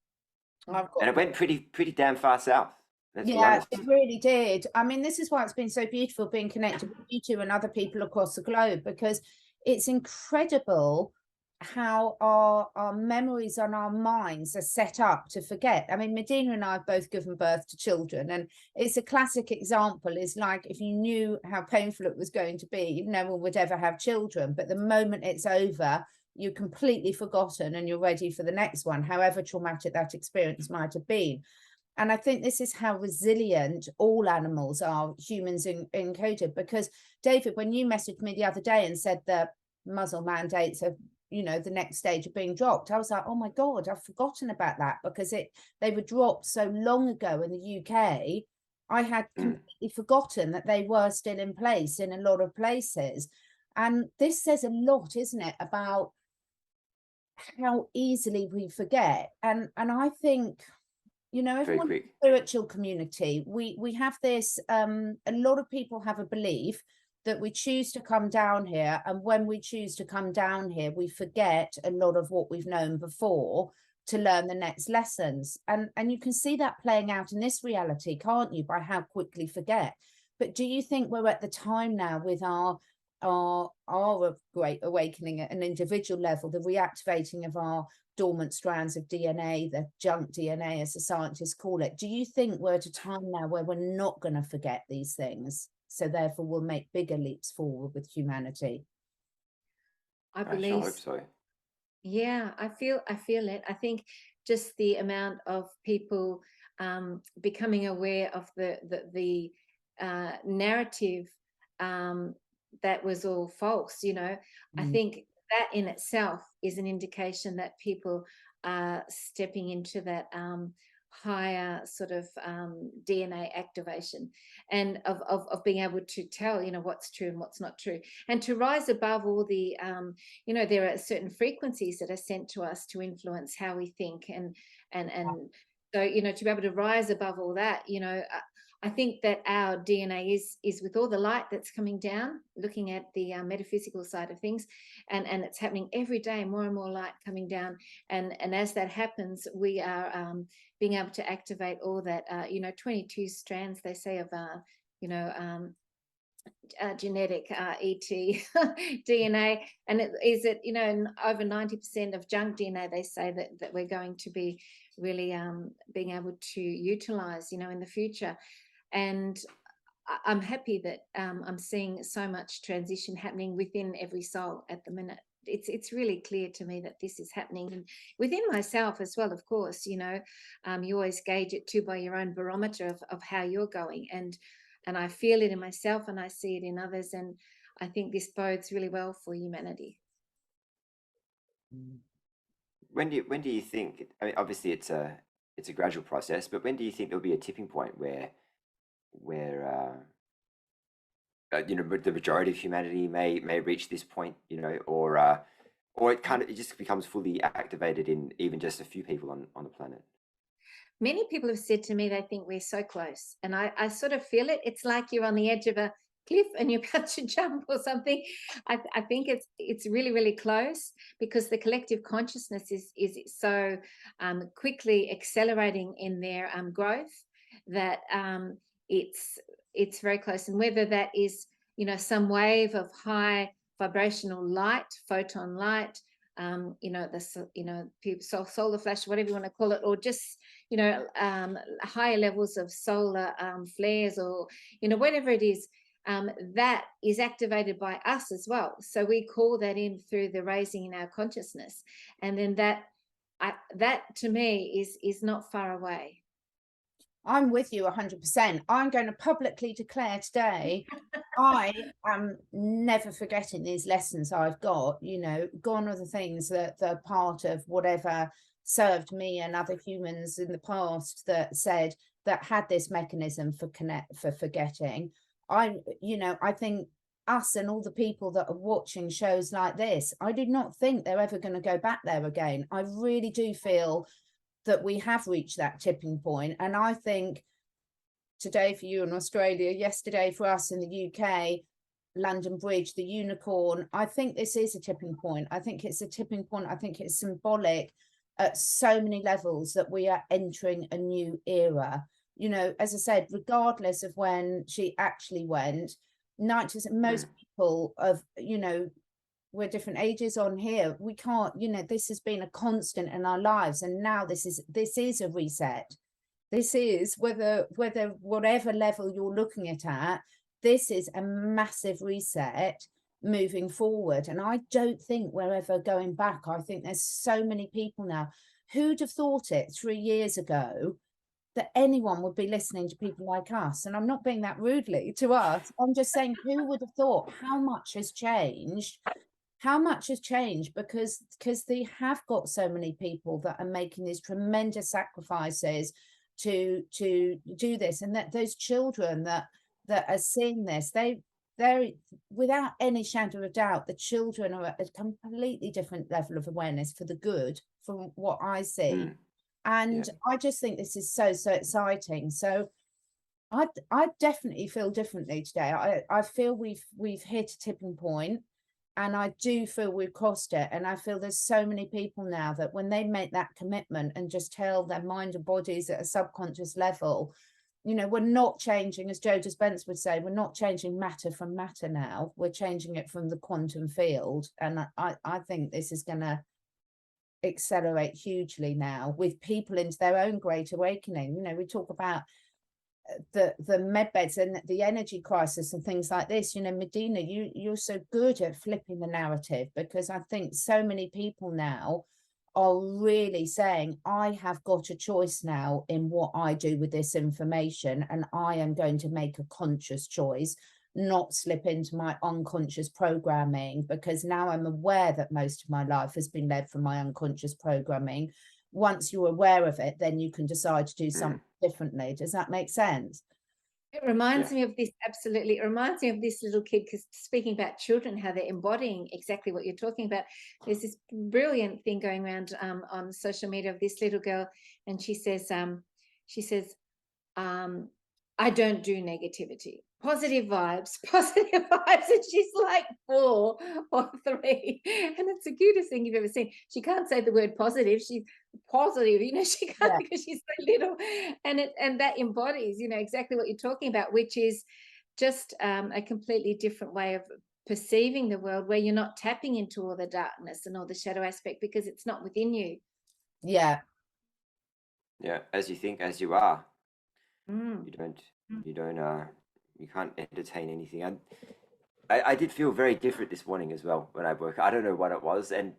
it went pretty damn far south. Let's be honest. It really did. I mean, this is why it's been so beautiful being connected with you two and other people across the globe, because it's incredible how our memories and our minds are set up to forget. I mean, Medyhne and I have both given birth to children, and it's a classic example. Is like, if you knew how painful it was going to be, no one would ever have children, but the moment it's over, you're completely forgotten and you're ready for the next one, however traumatic that experience might have been. And I think this is how resilient all animals are, humans included. Because David, when you messaged me the other day and said the muzzle mandates are, you know, the next stage of being dropped, I was like, oh my God, I've forgotten about that, because they were dropped so long ago in the UK. I had completely forgotten that they were still in place in a lot of places. And this says a lot, isn't it, about how easily we forget. And I think, you know, everyone in the spiritual community, we have this, a lot of people have a belief that we choose to come down here, and when we choose to come down here, we forget a lot of what we've known before to learn the next lessons. And you can see that playing out in this reality, can't you, by how quickly forget. But do you think we're at the time now with our are a great awakening at an individual level, the reactivating of our dormant strands of DNA, the junk DNA, as the scientists call it. Do you think we're at a time now where we're not going to forget these things, so therefore we'll make bigger leaps forward with humanity? I I sure believe hope so. Yeah, I feel it. I think just the amount of people becoming aware of the narrative that was all false, you know, I think that in itself is an indication that people are stepping into that higher sort of DNA activation, and of being able to tell, you know, what's true and what's not true, and to rise above all the you know, there are certain frequencies that are sent to us to influence how we think, and so, you know, to be able to rise above all that, you know, I think that our DNA is with all the light that's coming down, looking at the metaphysical side of things, and it's happening every day, more and more light coming down, and as that happens, we are being able to activate all that, you know, 22 strands, they say, of you know, genetic ET DNA, and you know, over 90% of junk DNA, they say that we're going to be really being able to utilize, you know, in the future. And I'm happy that I'm seeing so much transition happening within every soul at the minute. It's really clear to me that this is happening within myself as well. Of course, you know, you always gauge it too by your own barometer of how you're going, and I feel it in myself and I see it in others, and I think this bodes really well for humanity. When do you think? I mean, obviously it's a gradual process, but when do you think there'll be a tipping point where you know, the majority of humanity may reach this point, you know, or it just becomes fully activated in even just a few people on the planet? Many people have said to me they think we're so close, and I sort of feel it. It's like you're on the edge of a cliff and you're about to jump or something. I think it's really, really close, because the collective consciousness is so quickly accelerating in their growth that it's very close. And whether that is, you know, some wave of high vibrational light, photon light, you know, solar flash, whatever you want to call it, or just, you know, higher levels of solar flares, or, you know, whatever it is, that is activated by us as well. So we call that in through the raising in our consciousness, and then that to me is not far away. I'm with you 100%. I'm going to publicly declare today, I am never forgetting these lessons I've got. You know, gone are the things that they're part of whatever served me and other humans in the past that said that had this mechanism for forgetting. You know, I think us and all the people that are watching shows like this, I do not think they're ever going to go back there again. I really do feel that we have reached that tipping point. And I think today for you in Australia, yesterday for us in the UK, London Bridge, the unicorn, I think this is a tipping point. I think it's a tipping point. I think it's symbolic at so many levels that we are entering a new era. You know, as I said, regardless of when she actually went, 90%, most people of, you know, we're different ages on here, we can't, you know, this has been a constant in our lives, and now this is a reset. This is whether whatever level you're looking at, this is a massive reset moving forward. And I don't think we're ever going back. I think there's so many people now. Who'd have thought it 3 years ago that anyone would be listening to people like us? And I'm not being that rudely to us. I'm just saying, who would have thought how much has changed? How much has changed, because they have got so many people that are making these tremendous sacrifices to do this, and that those children that are seeing this, they're without any shadow of doubt, the children are at a completely different level of awareness for the good, from what I see. And yeah, I just think this is so exciting. So I definitely feel differently today. I feel we've hit a tipping point. And I do feel we've crossed it. And I feel there's so many people now that when they make that commitment and just tell their mind and bodies at a subconscious level you know, we're not changing, as Joe Dispenza would say, we're not changing matter from matter now. We're changing it from the quantum field. And I think this is going to accelerate hugely now with people into their own great awakening. You know, we talk about the med beds and the energy crisis and things like this. You know, Medyhne, you're so good at flipping the narrative, because I think so many people now are really saying, I have got a choice now in what I do with this information, and I am going to make a conscious choice, not slip into my unconscious programming, because now I'm aware that most of my life has been led from my unconscious programming. Once you're aware of it, then you can decide to do something differently. Does that make sense? It reminds me of this, absolutely. It reminds me of this little kid, because speaking about children, how they're embodying exactly what you're talking about. There's this brilliant thing going around on social media of this little girl, and she says, I don't do negativity. Positive vibes, positive vibes. And she's like 4 or 3. And it's the cutest thing you've ever seen. She can't say the word positive. She's positive, you know, she can't, because she's so little. And that embodies, you know, exactly what you're talking about, which is just a completely different way of perceiving the world, where you're not tapping into all the darkness and all the shadow aspect, because it's not within you. Yeah. Yeah, as you think, as you are. Mm. You can't entertain anything. I did feel very different this morning as well when I woke. I don't know what it was, and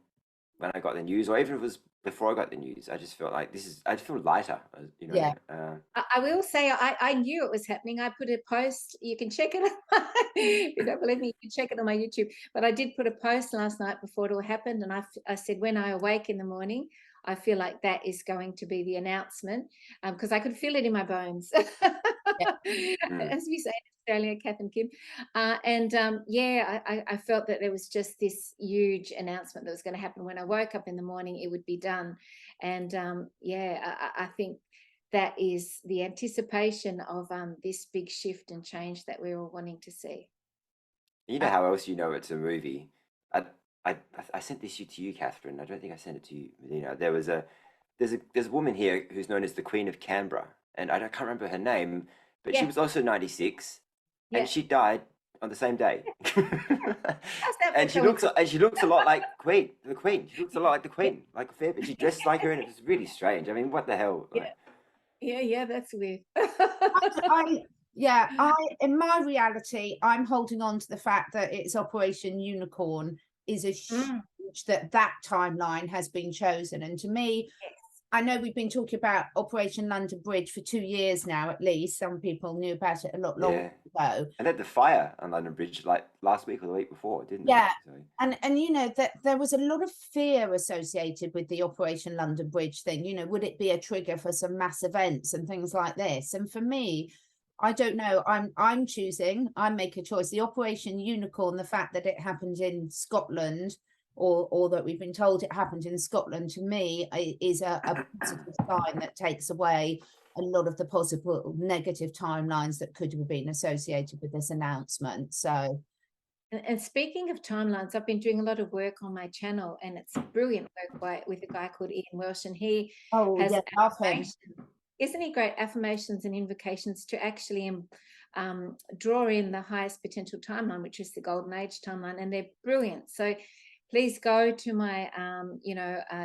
when I got the news, or even if it was before I got the news, I just felt like I feel lighter, you know. Yeah. I will say I knew it was happening. I put a post, you can check it out. If you don't believe me, you can check it on my YouTube. But I did put a post last night before it all happened, and I said, when I awake in the morning, I feel like that is going to be the announcement, because I could feel it in my bones. As we say in Australia, Kath and Kim. I felt that there was just this huge announcement that was going to happen. When I woke up in the morning, it would be done. And I think that is the anticipation of this big shift and change that we're all wanting to see. You know how else you know it's a movie? I sent this to you, Catherine. I don't think I sent it to you, Medyhne. There's a woman here who's known as the Queen of Canberra, and I can't remember her name, but she was also 96, and she died on the same day. And she looks a lot like the Queen. She looks a lot like the Queen, like a fair bit. She dresses like her, and it was really strange. I mean, what the hell? Like, yeah, that's weird. In my reality, I'm holding on to the fact that it's Operation Unicorn is a huge, that timeline has been chosen. And to me, I know we've been talking about Operation London Bridge for 2 years now, at least. Some people knew about it a lot longer ago. And had the fire on London Bridge like last week or the week before, didn't they? Yeah. And you know, that there was a lot of fear associated with the Operation London Bridge thing. You know, would it be a trigger for some mass events and things like this? And for me, I don't know. I'm choosing. I make a choice. The Operation Unicorn, the fact that it happened in Scotland, or that we've been told it happened in Scotland, to me is a positive sign that takes away a lot of the possible negative timelines that could have been associated with this announcement. So, and speaking of timelines, I've been doing a lot of work on my channel, and it's brilliant work with a guy called Ian Welsh, and he has affirmations. Isn't he great? Affirmations and invocations to actually draw in the highest potential timeline, which is the golden age timeline, and they're brilliant. So please go to my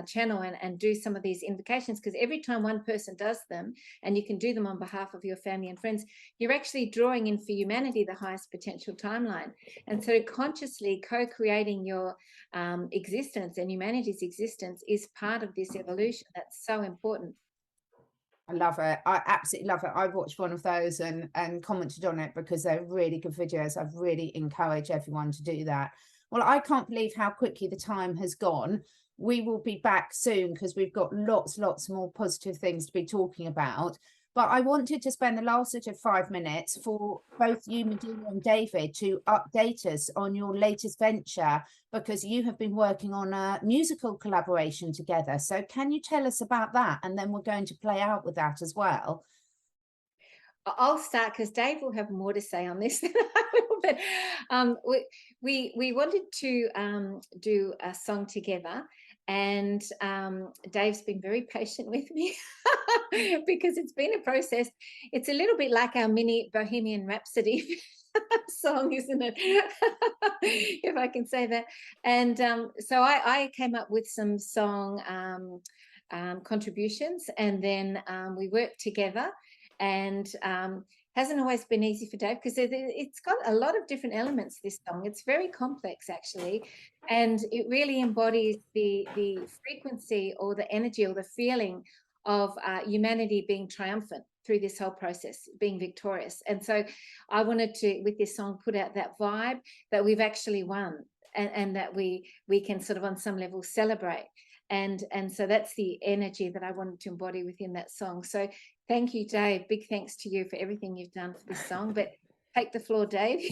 channel and do some of these invocations, because every time one person does them, and you can do them on behalf of your family and friends, you're actually drawing in for humanity the highest potential timeline. And so consciously co-creating your existence and humanity's existence is part of this evolution. That's so important. I love it. I absolutely love it. I watched one of those and commented on it, because they're really good videos. I've really encouraged everyone to do that. Well, I can't believe how quickly the time has gone. We will be back soon, because we've got lots more positive things to be talking about. But I wanted to spend the last sort of 5 minutes for both you, Medyhne, and David to update us on your latest venture, because you have been working on a musical collaboration together. So can you tell us about that? And then we're going to play out with that as well. I'll start, because Dave will have more to say on this than I will. But we wanted to do a song together, And Dave's been very patient with me because it's been a process. It's a little bit like our mini Bohemian Rhapsody song, isn't it? If I can say that. And so I came up with some song contributions, and then we worked together. And hasn't always been easy for Dave because it's got a lot of different elements, this song. It's very complex, actually, and it really embodies the frequency or the energy or the feeling of humanity being triumphant through this whole process, being victorious. And so I wanted to, with this song, put out that vibe that we've actually won, and that we can sort of on some level celebrate. And so that's the energy that I wanted to embody within that song. So thank you, Dave. Big thanks to you for everything you've done for this song. But take the floor, Dave.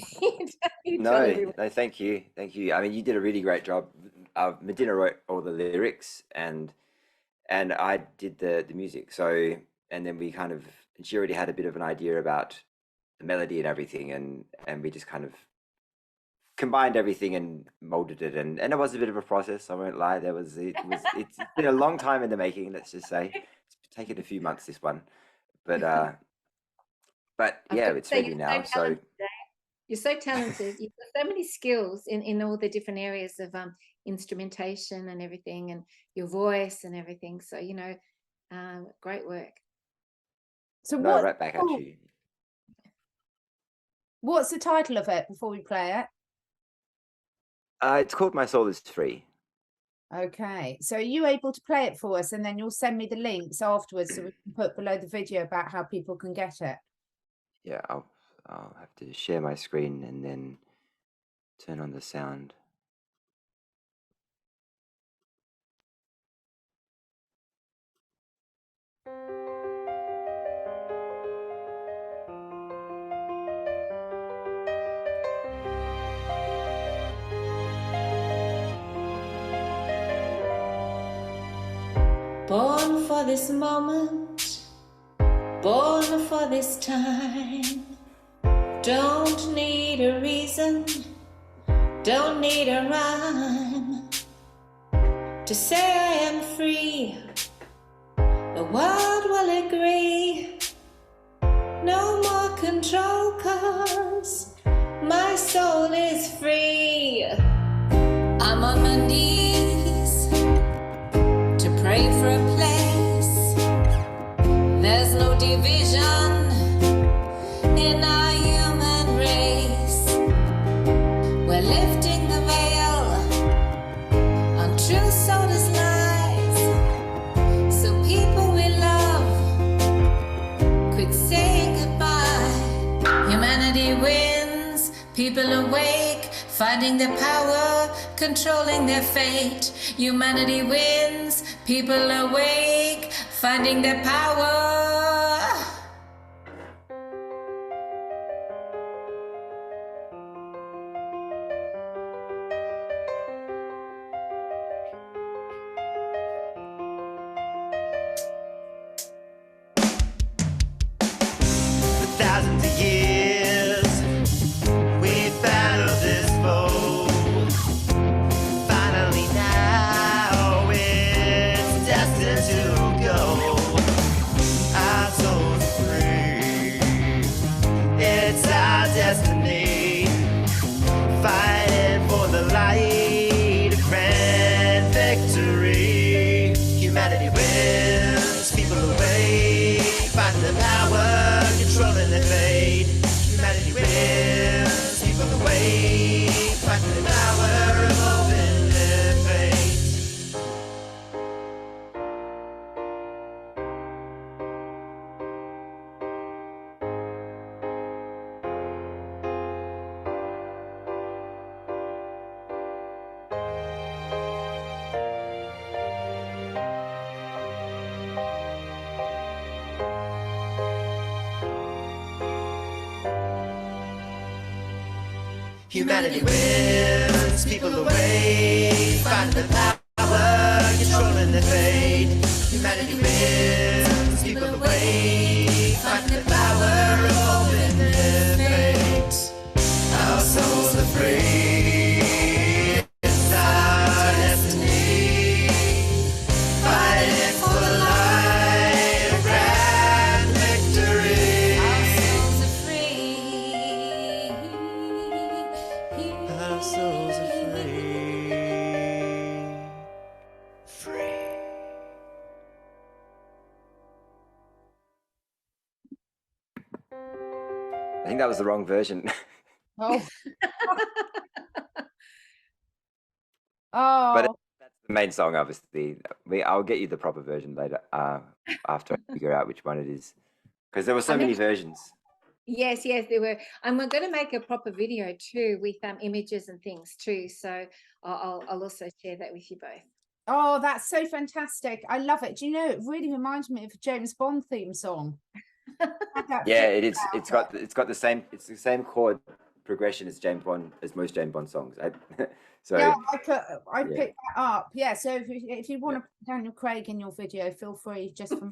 No, thank you. I mean, you did a really great job. Medyhne wrote all the lyrics, and I did the music. So, and then we kind of, and she already had a bit of an idea about the melody and everything, and we just kind of combined everything and molded it, and it was a bit of a process. I won't lie. It's been a long time in the making. Let's just say it's taken a few months, this one, but yeah, it's ready now. So you're so talented. You've got so many skills in all the different areas of instrumentation and everything, and your voice and everything. So great work. So right back at you. What's the title of it before we play it? It's called My Soul is Free. Okay, so are you able to play it for us, and then you'll send me the links afterwards so we can put below the video about how people can get it? Yeah, I'll have to share my screen and then turn on the sound. Born for this moment, born for this time. Don't need a reason, don't need a rhyme to say I am free. The world will agree. No more control, 'cause my soul is free. I'm on my knees to pray for a place. There's no division in our human race. We're lifting the veil on truth, so does lies. So people we love quit saying goodbye. Humanity wins, people awake, finding their power, controlling their fate. Humanity wins, people awake, finding their power. For thousands of years, we've battled this foe. Finally now, it's destined to go. Our souls are free. It's our destiny. Fighting for the light and victory. Humanity wins, people awake, fighting the power, controlling their fate. Humanity wins, people awake, fighting the power, revolving their fate. Humanity wins, people awake, fighting the power, controlling their fate. Humanity wins, people awake, fighting the power, revolving their fate. Our souls are free, it's our destiny. souls are free. I think that was the wrong version. Oh. But Oh, that's the main song, obviously. I'll get you the proper version later, after I figure out which one it is, because there were so many versions. Yes, there were, and we're going to make a proper video too with images and things too. So I'll also share that with you both. oh, that's so fantastic. I love it. Do you know, it really reminds me of a James Bond theme song. Yeah, it is. It's got the same. It's the same chord progression as most James Bond songs. So yeah, I yeah. picked that up. Yeah, so if you want to put Daniel Craig in your video, feel free, just for me.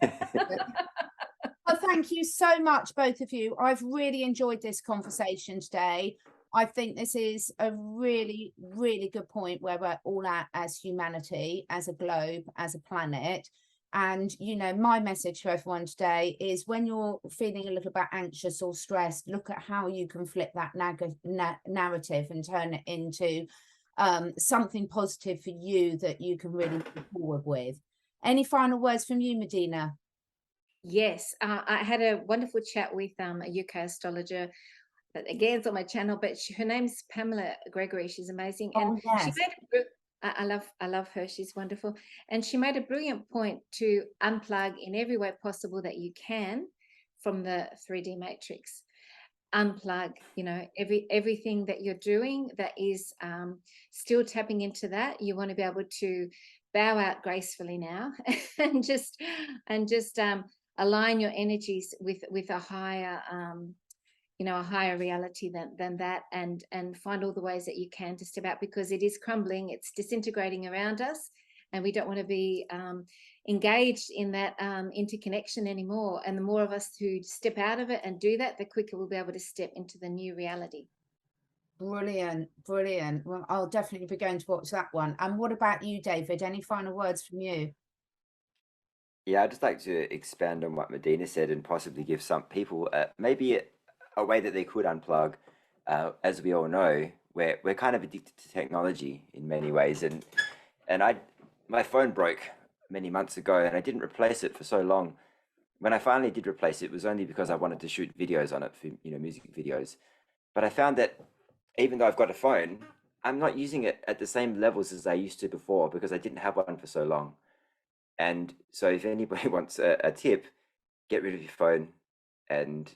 Well, thank you so much, both of you. I've really enjoyed this conversation today. I think this is a really, really good point where we're all at as humanity, as a globe, as a planet. And, you know, my message to everyone today is when you're feeling a little bit anxious or stressed, look at how you can flip that narrative and turn it into something positive for you that you can really move forward with. Any final words from you, Medyhne? Yes, I had a wonderful chat with a UK astrologer that again is on my channel, but her name's Pamela Gregory. She's amazing, and she made I love her. She's wonderful, and she made a brilliant point to unplug in every way possible that you can from the 3D matrix. Unplug, you know, everything that you're doing that is still tapping into that. You want to be able to bow out gracefully now and just align your energies with a higher a higher reality than that, and find all the ways that you can to step out, because it is crumbling, it's disintegrating around us, and we don't want to be engaged in that interconnection anymore. And the more of us who step out of it and do that, the quicker we'll be able to step into the new reality. Brilliant. Well, I'll definitely be going to watch that one. And what about you, David? Any final words from you? Yeah, I'd just like to expand on what Medyhne said and possibly give some people maybe a way that they could unplug. As we all know, we're kind of addicted to technology in many ways, and my phone broke many months ago, and I didn't replace it for so long. When I finally did replace it, it was only because I wanted to shoot videos on it for music videos. But I found that even though I've got a phone, I'm not using it at the same levels as I used to before, because I didn't have one for so long. And so if anybody wants a tip, get rid of your phone and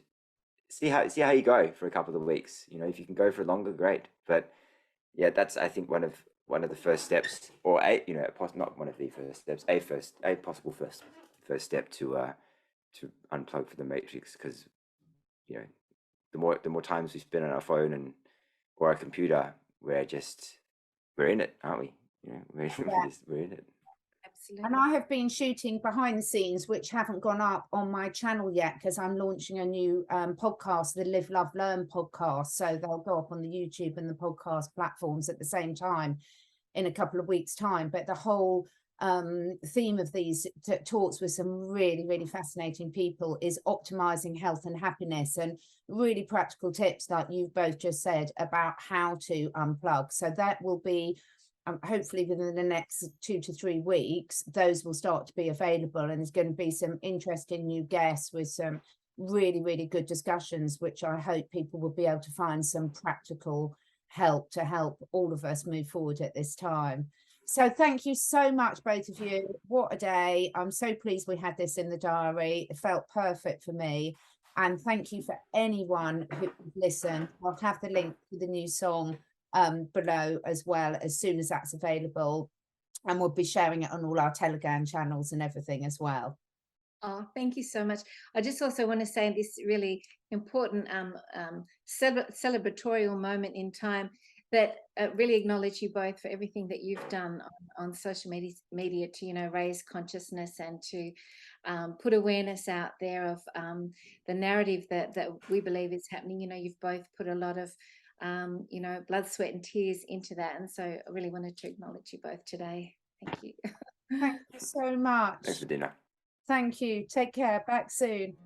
see how you go for a couple of weeks. You know, if you can go for longer, great. But yeah, that's, I think, one of the first steps, or not one of the first steps, a possible first step to unplug for the matrix, because you know, the more times we spend on our phone or our computer, we're in it, aren't we? You know, we're in it. Absolutely. And I have been shooting behind the scenes, which haven't gone up on my channel yet, because I'm launching a new podcast, the Live, Love, Learn podcast. So they'll go up on the YouTube and the podcast platforms at the same time in a couple of weeks' time. But the whole theme of these talks with some really, really fascinating people is optimizing health and happiness, and really practical tips like you've both just said about how to unplug. So that will be hopefully within the next 2 to 3 weeks, those will start to be available, and there's going to be some interesting new guests with some really, really good discussions, which I hope people will be able to find some practical help to help all of us move forward at this time. So thank you so much, both of you. What a day. I'm so pleased we had this in the diary. It felt perfect for me. And thank you for anyone who listened. I'll have the link to the new song below as well, as soon as that's available, and we'll be sharing it on all our Telegram channels and everything as well. Oh, thank you so much. I just also want to say this really important celebratory moment in time, that really acknowledge you both for everything that you've done on social media to, you know, raise consciousness and to put awareness out there of the narrative that we believe is happening. You know, you've both put a lot of you know, blood, sweat and tears into that, and so I really wanted to acknowledge you both today. Thank you. Thank you so much. Thanks for dinner. Thank you. Take care. Back soon.